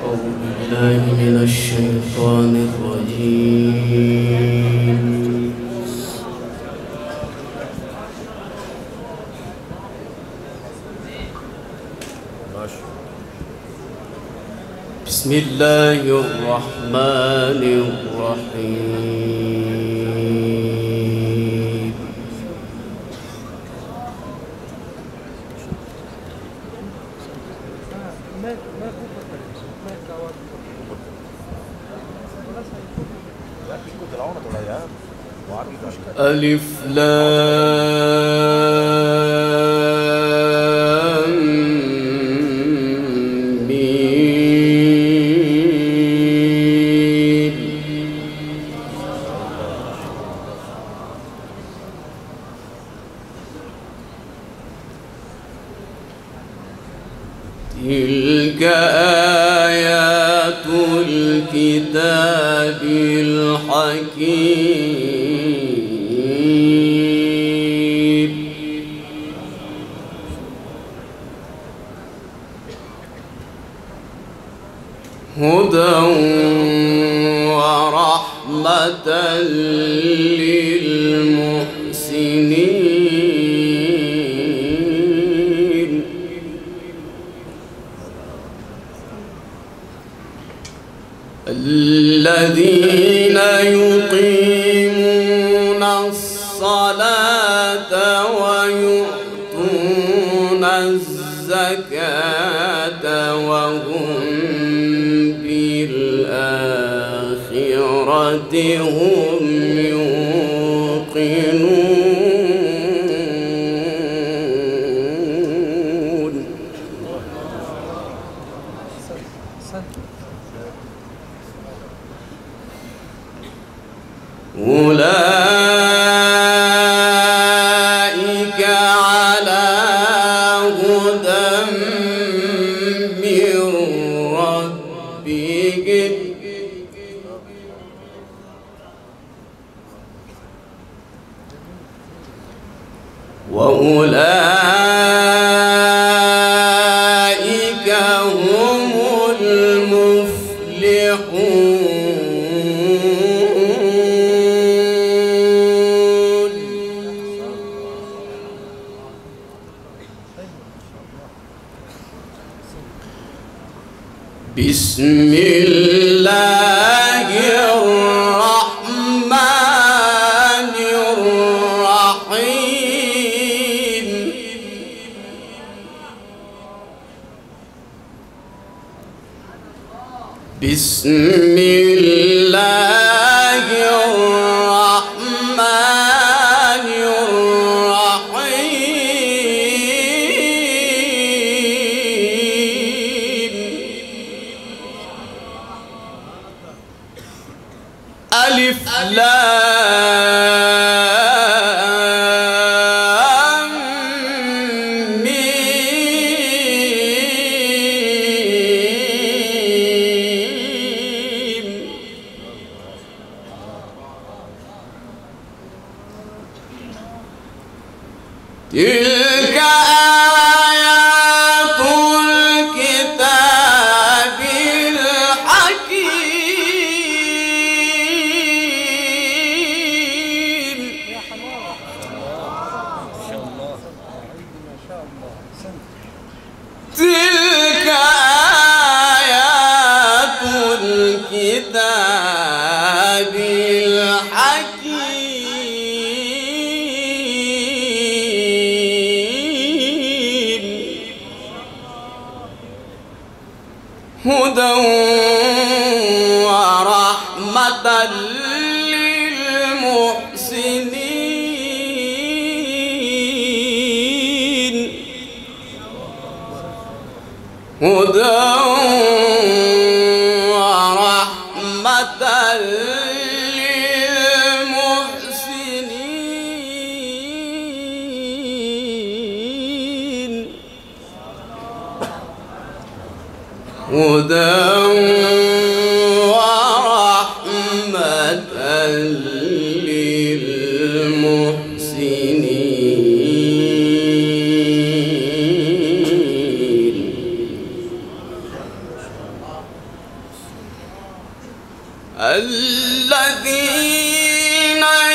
أعوذ بالله من الشيطان الرجيم. بسم الله الرحمن الرحيم. ألف لام ميم. تلك آيات الكتاب الحكيم. هدى ورحمة للمحسنين. الذين يقيمون الصلاة ويؤتون الزكاة وهم بالآخرة هم يوقنون. أولئك على هدى من ربهم وأولئك هم المفلحون. بسم الله الرحمن الرحيم. بسم الله الرحمن الرحيم. ألف لام ميم. تلك آيات الكتاب الحكيم. تلك آيات الكتاب الحكيم. هدى ورحمة للمحسنين. هدى ورحمة للمحسنين. هدى ورحمة للمحسنين. الذين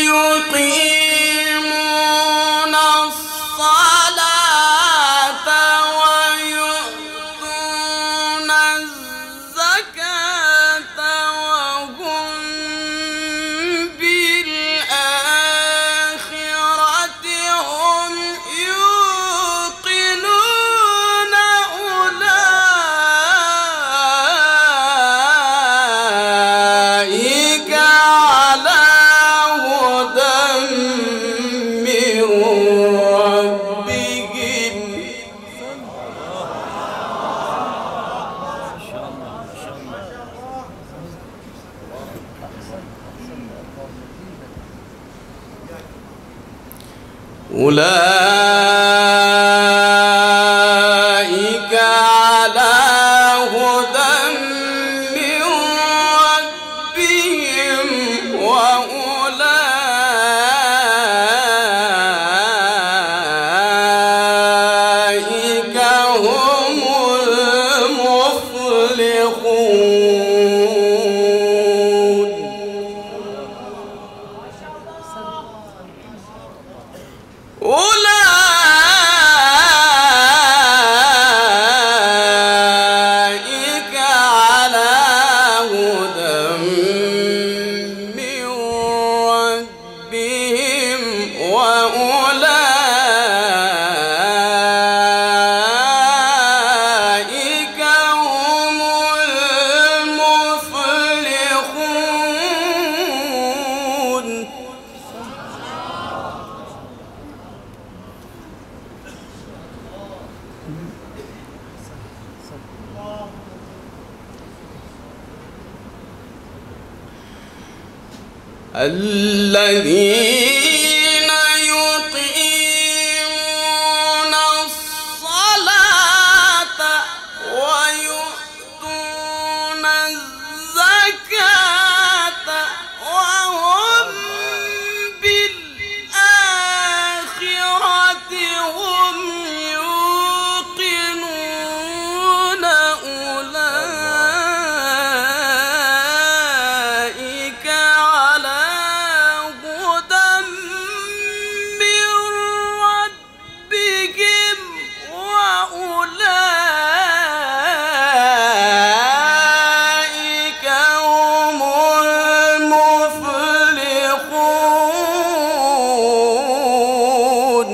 يقيمون الصلاة ويؤتون الزكاة وهم بالآخرة هم يوقنون أولئك على هدى من ربهم. أولئك على هدى من ربهم وأولئك هم المفلحون. أولئك على هدى من ربهم وأولئك هم المفلحون. الذين يقيمون الصلاة ويؤتون الزكاة وهم بالآخرة هم يوقنون أولئك على هدى من ربهم وأولئك هم المفلحون.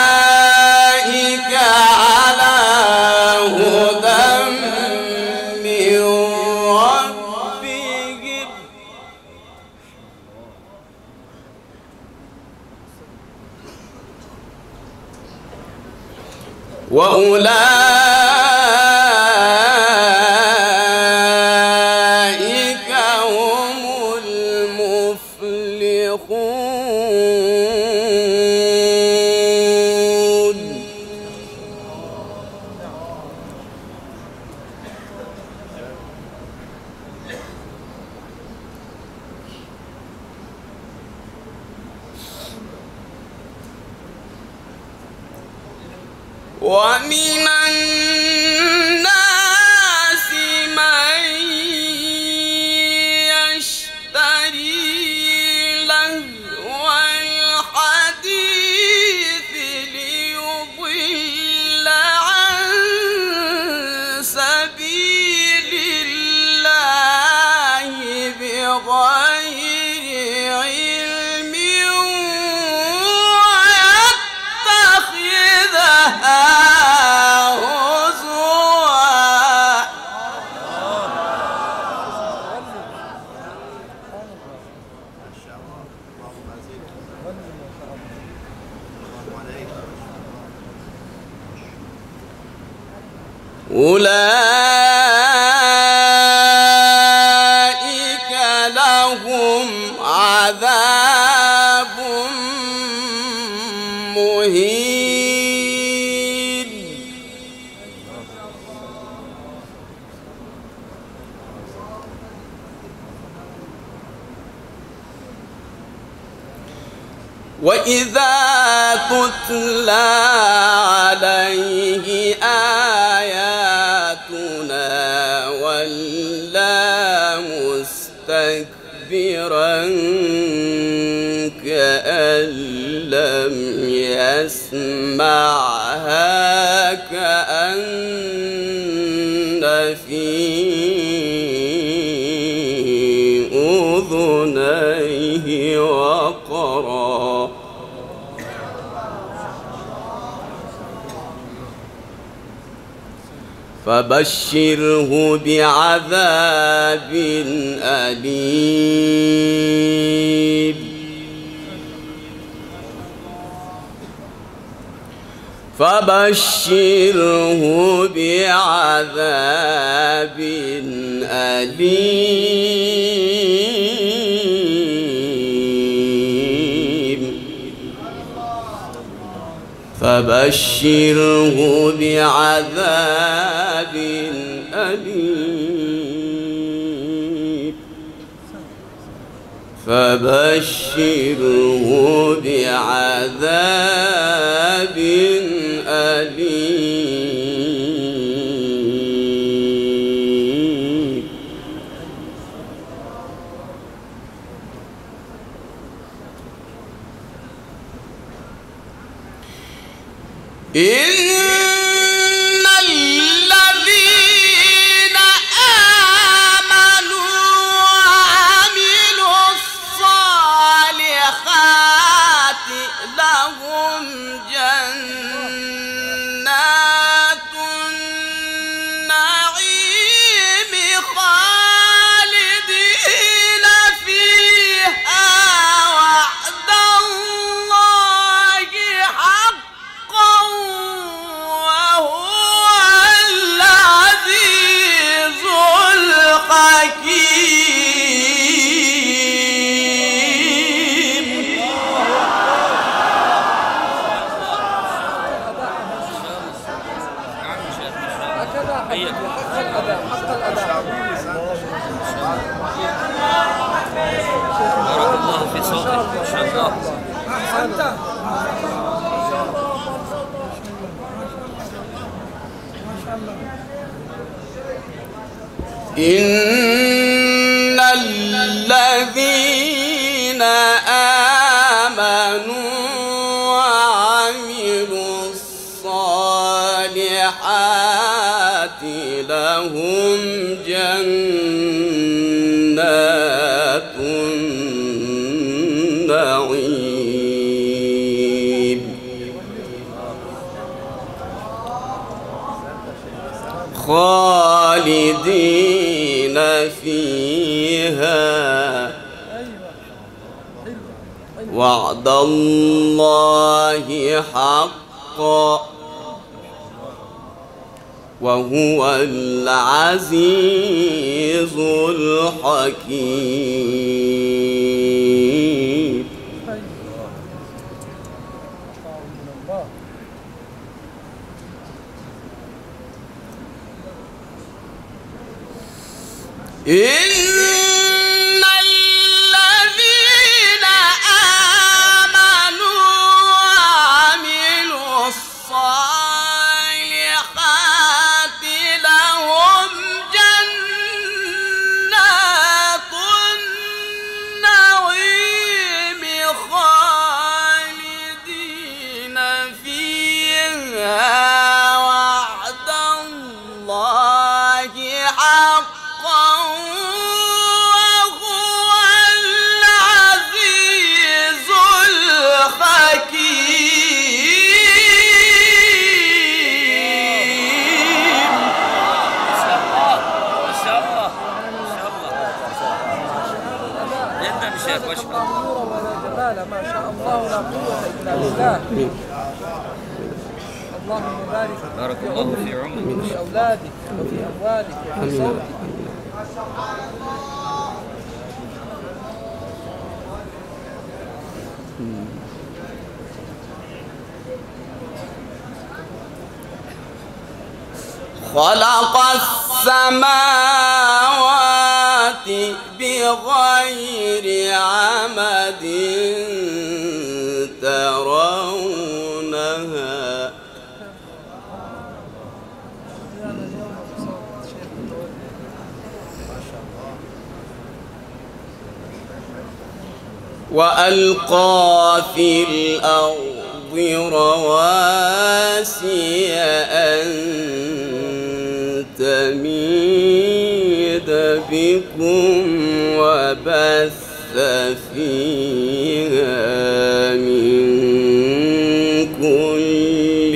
أولئك على هدى من ربهم وأولئك هم المفلحون. ومن الناس من يشتري لهو الحديث ليضل عن سبيل الله بغير علم ويتخذها أولئك لهم عذاب مهين. وإذا تتلى عليه آياتنا ولى مستكبرا كأن لم يسمعها كأن في أذنيه وقرا فبشره بعذاب أليم فبشره بعذاب أليم فبشره بعذاب أليم فبشره بعذاب أليم إن الذين آمنوا وعملوا الصالحات لهم جنات النعيم خالدين فيها وعد الله حقا وهو العزيز الحكيم. بارك الله في صوتك ان شاء الله. احسنت. إن الذين آمنوا وعملوا الصالحات لهم جنات النعيم خالدين فيها وعد الله حقا وهو العزيز الحكيم. إن الذين آمنوا وعملوا الصالحات لهم جنات النعيم خالدين فيها وعد الله حقا وهو العزيز الحكيم. ما شاء الله ما شاء الله ما شاء الله جدا شيخ ما شاء الله. ولا جمال ما شاء الله لا قوة إلا بالله. اللهم بارك بارك الله في عمرك في أولادك وفي أموالك وفي صوتك. خلق السماوات بغير عمد ترونها وألقى في الأرض رواسي أن تميد بكم وبث فيها من كل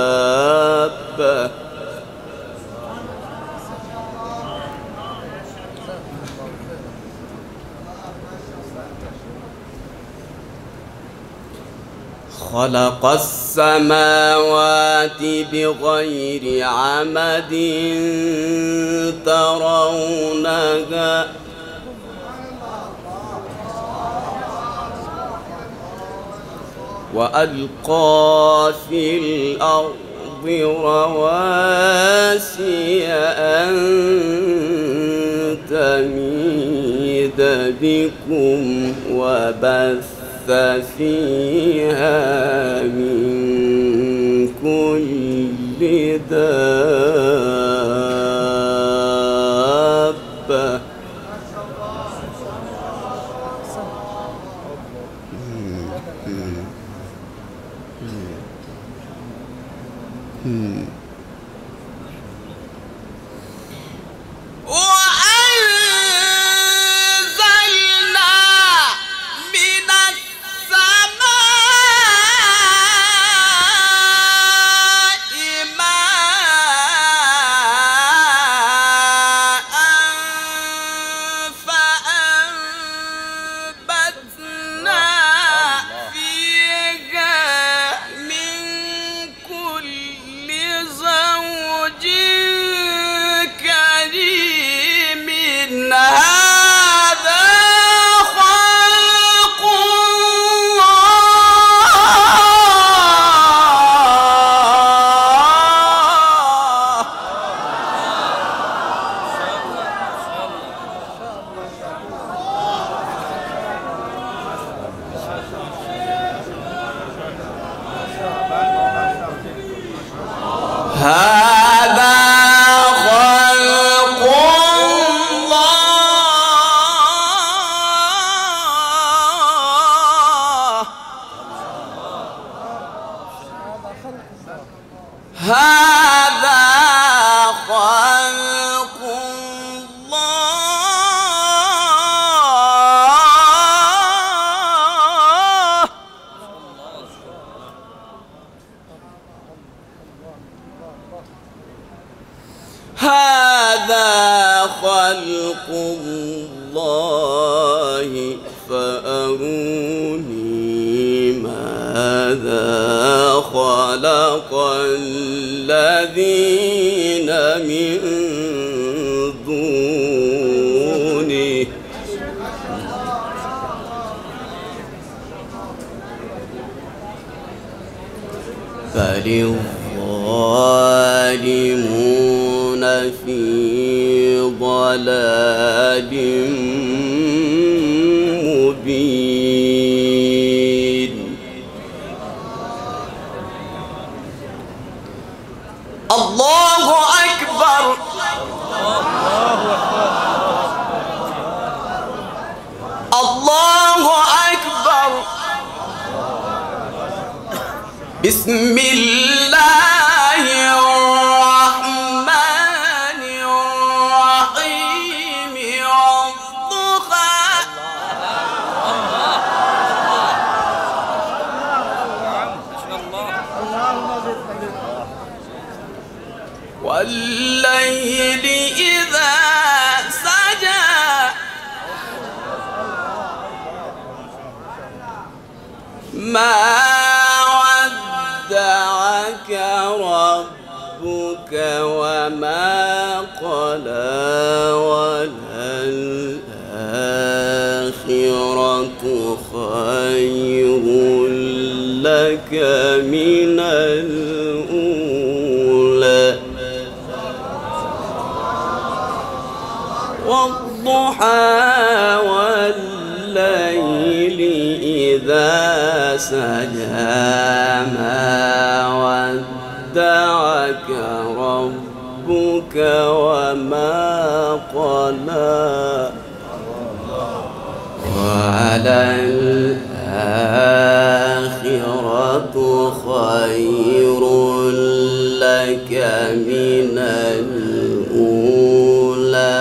دابة خلق السماوات بغير عمد ترونها وألقى في الأرض رواسي أن تميد بكم وبث فيها من كل دابة هذا خلق الله فأروني ماذا خلق الذين من دونه بل الظالمون في ضلال مبين الله أكبر الله أكبر بسم الله الرحمن الرحيم والضحى والليل إذا سجى ما ودعك ربك وما قلى وللآخرة خير لك من الأولى والضحى والليل والليل إذا سجى ما ودعك ربك وما قلى وللآخرة خير لك من الأولى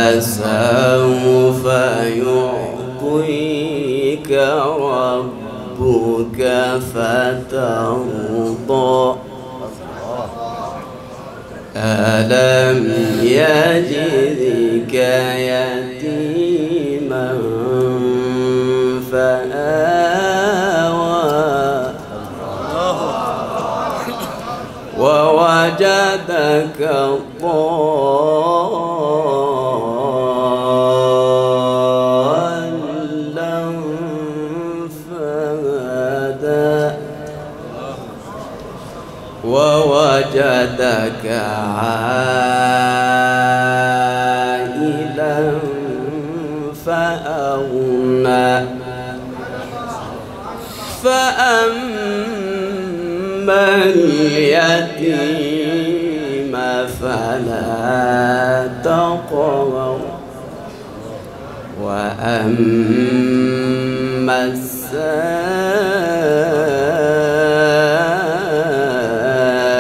ولسوف يعطيك ربك فترضى ألم يجدك يتيما فآوى ووجدك ضالا فهدى ووجدك عائلا فأغنى فأما اليتيم فلا تقهر وأما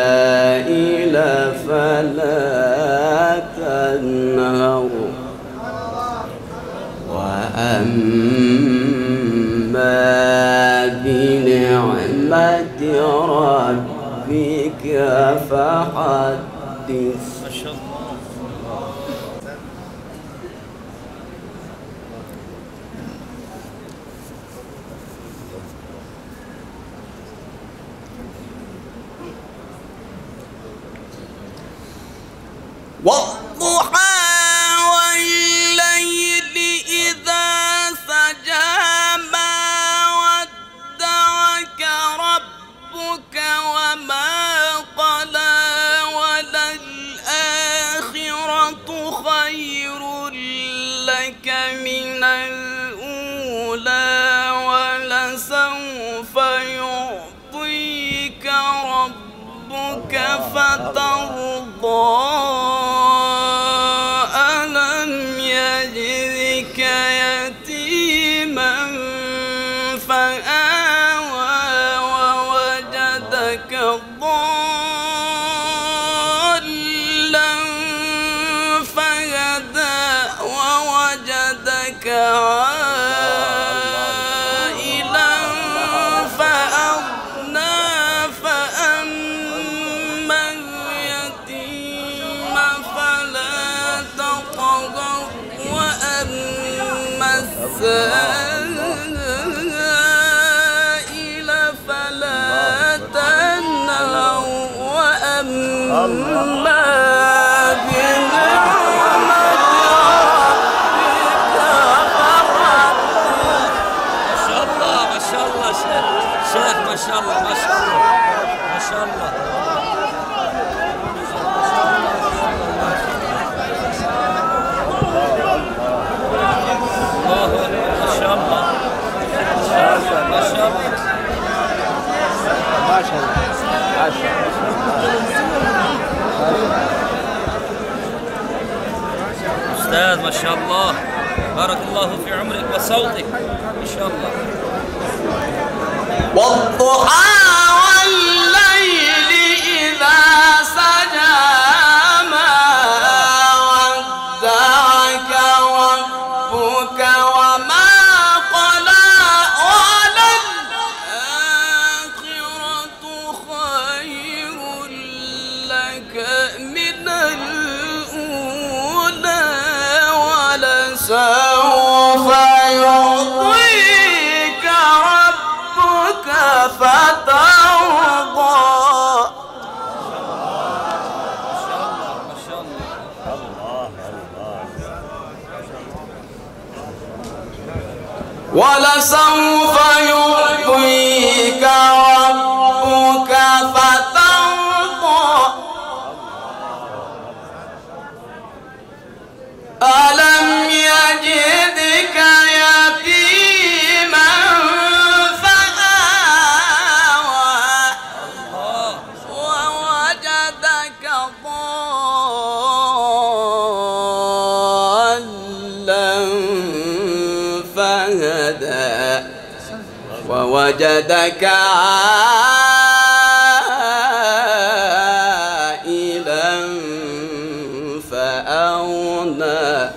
السائل فلا تنهر وأما بنعمة ربك فحدث. ما شاء الله. والضحى والليل إذا سجى ما ودعك ربك وما قلى وللآخرة خير لك من الأولى ولسوف يعطيك ربك فترضى ألم يجدك يتيما فآوى ووجدك ضالا فهدى ووجدك عائلا فأغنى فأما اليتيم فلا تقهر وأما السائل فلا تنهر وأما شيخ ما شاء الله ما شاء الله ما شاء الله. ما شاء الله ما شاء الله ما شاء الله ما شاء الله. أستاذ ما شاء الله بارك الله في عمرك وصوتك ما شاء الله. والضحى والليل إذا سجى ما ودعك ربك وما قلى وللآخرة خير لك من الأولى ولسوف يعطيك ربك فترضى. ولسوف يعطيك ربك فترضى ووجدك عائلا فأغنى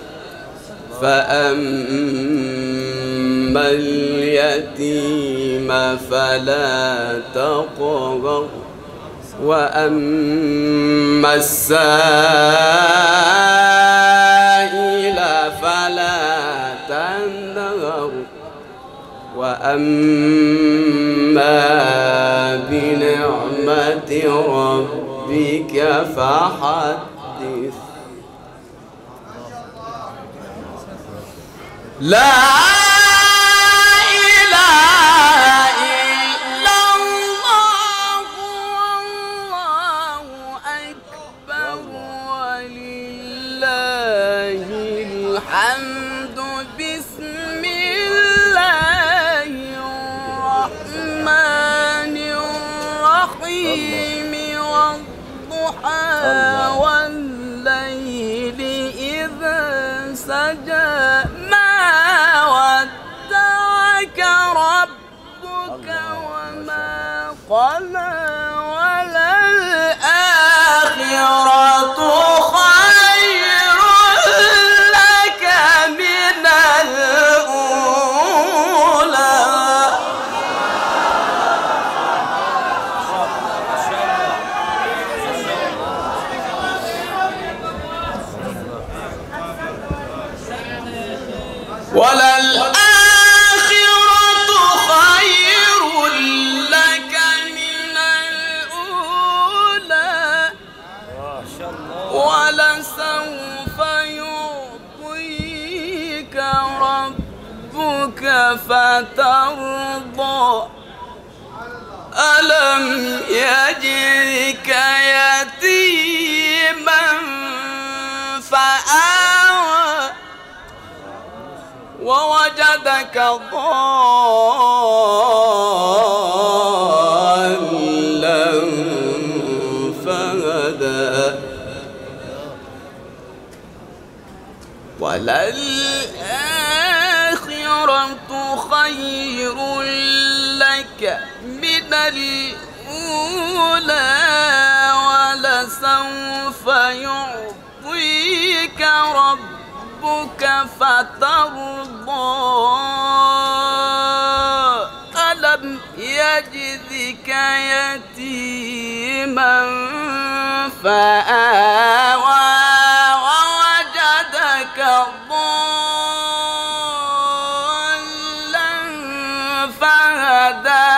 فأما اليتيم فلا تقهر وأما السائل فلا تنهر وأما بنعمة ربك فحدث. لا إله إلا الله والله أكبر ولله الحمد. بسم الله الرحمن الرحيم والضحى والليل إذا سجى ربك وما قلى وللآخرة خير لك من الأولى. وللآخرة ولسوف يعطيك ربك فترضى. ألم يجدك يتيما فآوى ووجدك ضالا فهدى وللآخرة خير لك من الأولى ولسوف يعطيك ربك فترضى. ألم يجدك يتيما فآوى ضالا فهدى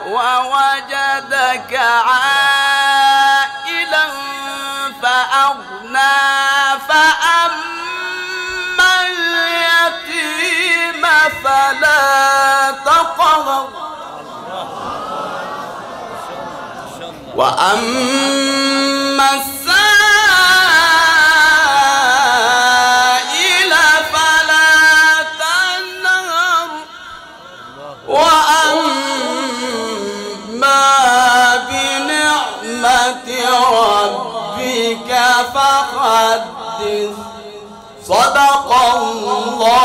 ووجدك عائلا فأغنى فأما اليتيم فلا تقهر وأما السائل فلا تنهر وأما بنعمة ربك فحدث. صدق الله